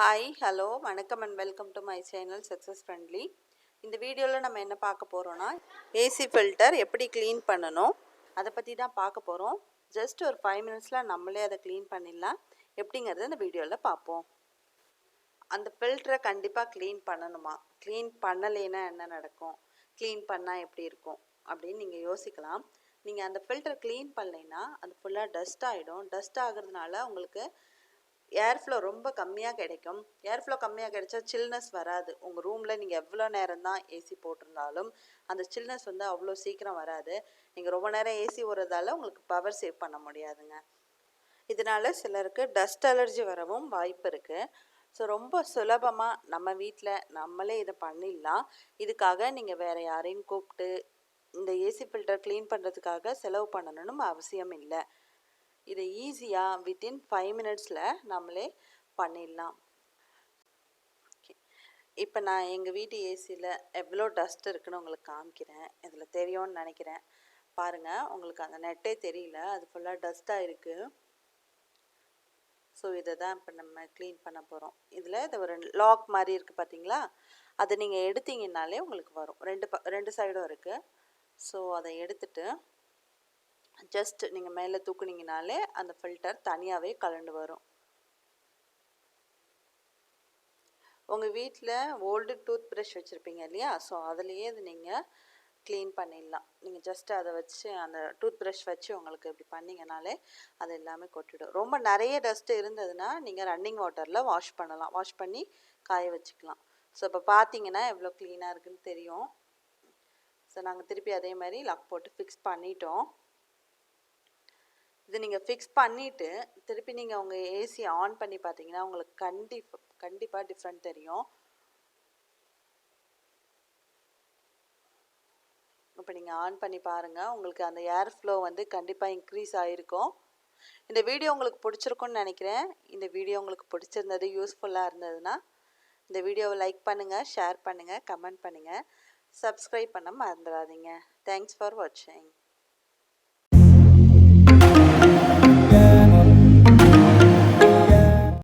Hi hello வணக்கம் and welcome to my channel success friendly. இந்த வீடியோவில் நம்ம என்ன பார்க்க போகிறோன்னா, ஏசி ஃபில்டர் எப்படி க்ளீன் பண்ணணும் அதை பற்றி தான் பார்க்க போகிறோம். ஜஸ்ட் ஒரு 5 மினிட்ஸில் நம்மளே அதை க்ளீன் பண்ணிடலாம். எப்படிங்கிறத இந்த வீடியோவில் பார்ப்போம். அந்த ஃபில்டரை கண்டிப்பாக க்ளீன் பண்ணணுமா, க்ளீன் பண்ணலைன்னா என்ன நடக்கும், க்ளீன் பண்ணால் எப்படி இருக்கும் அப்படின்னு நீங்கள் யோசிக்கலாம். நீங்கள் அந்த ஃபில்டர் க்ளீன் பண்ணலைன்னா அது ஃபுல்லாக டஸ்ட் ஆகிடும். டஸ்ட் ஆகிறதுனால உங்களுக்கு ஏர் ஃப்ளோ ரொம்ப கம்மியாக கிடைக்கும். ஏர் ஃப்ளோ கம்மியாக கிடைச்சா சில்னஸ் வராது. உங்கள் ரூமில் நீங்கள் எவ்வளோ நேரம் தான் ஏசி போட்டிருந்தாலும் அந்த சில்னஸ் வந்து அவ்வளோ சீக்கிரம் வராது. நீங்கள் ரொம்ப நேரம் ஏசி ஓடுறதால உங்களுக்கு பவர் சேவ் பண்ண முடியாதுங்க. இதனால் சிலருக்கு டஸ்ட் அலர்ஜி வரவும் வாய்ப்பு இருக்குது. ஸோ ரொம்ப சுலபமாக நம்ம வீட்டில் நம்மளே இதை பண்ணிடலாம். இதுக்காக நீங்கள் வேறு யாரையும் கூப்பிட்டு இந்த ஏசி ஃபில்டர் க்ளீன் பண்ணுறதுக்காக செலவு பண்ணணும்னு அவசியம் இல்லை. இதை ஈஸியாக வித்தின் 5 மினிட்ஸில் நம்மளே பண்ணிடலாம். இப்போ நான் எங்கள் வீட்டு ஏசியில் எவ்வளோ டஸ்ட் இருக்குன்னு உங்களுக்கு காமிக்கிறேன். இதில் தெரியும்னு நினைக்கிறேன். பாருங்கள், உங்களுக்கு அந்த நெட்டே தெரியல, அது ஃபுல்லாக டஸ்ட்டாக இருக்குது. ஸோ இதை தான் இப்போ நம்ம க்ளீன் பண்ண போகிறோம். இதில் இது ஒரு லாக் மாதிரி இருக்குது பார்த்தீங்களா, அதை நீங்கள் எடுத்தீங்கன்னாலே உங்களுக்கு வரும். ரெண்டு சைடும் இருக்குது. ஸோ அதை எடுத்துட்டு ஜஸ்ட் நீங்கள் மேலே தூக்குனீங்கனாலே அந்த ஃபில்டர் தனியாகவே கலண்டு வரும். உங்கள் வீட்டில் ஓல்டு டூத் ப்ரஷ் வச்சுருப்பீங்க இல்லையா, ஸோ அதுலேயே இது நீங்கள் க்ளீன் பண்ணிடலாம். நீங்கள் ஜஸ்ட் அதை வச்சு அந்த டூத் ப்ரஷ் வச்சு உங்களுக்கு இப்படி பண்ணிங்கனாலே அது எல்லாமே கொட்டிடும். ரொம்ப நிறைய டஸ்ட்டு இருந்ததுன்னா நீங்கள் ரன்னிங் வாட்டரில் வாஷ் பண்ணலாம். வாஷ் பண்ணி காய வச்சுக்கலாம். ஸோ இப்போ பார்த்தீங்கன்னா எவ்வளோ க்ளீனாக இருக்குதுன்னு தெரியும். ஸோ நாங்கள் திருப்பி அதே மாதிரி லாக் போட்டு ஃபிக்ஸ் பண்ணிட்டோம். இது நீங்கள் ஃபிக்ஸ் பண்ணிவிட்டு திருப்பி நீங்கள் உங்கள் ஏசி ஆன் பண்ணி பார்த்தீங்கன்னா உங்களுக்கு கண்டிப்பாக டிஃப்ரெண்ட் தெரியும். இப்போ நீங்கள் ஆன் பண்ணி பாருங்கள், உங்களுக்கு அந்த ஏர் ஃப்ளோ வந்து கண்டிப்பாக இன்க்ரீஸ் ஆகிருக்கும். இந்த வீடியோ உங்களுக்கு பிடிச்சிருக்குன்னு நினைக்கிறேன். இந்த வீடியோ உங்களுக்கு பிடிச்சிருந்தது, யூஸ்ஃபுல்லாக இருந்ததுன்னா இந்த வீடியோவை லைக் பண்ணுங்கள், ஷேர் பண்ணுங்கள், கமெண்ட் பண்ணுங்கள், சப்ஸ்கிரைப் பண்ண மறந்துடாதீங்க. தேங்க்ஸ் ஃபார் வாட்சிங்.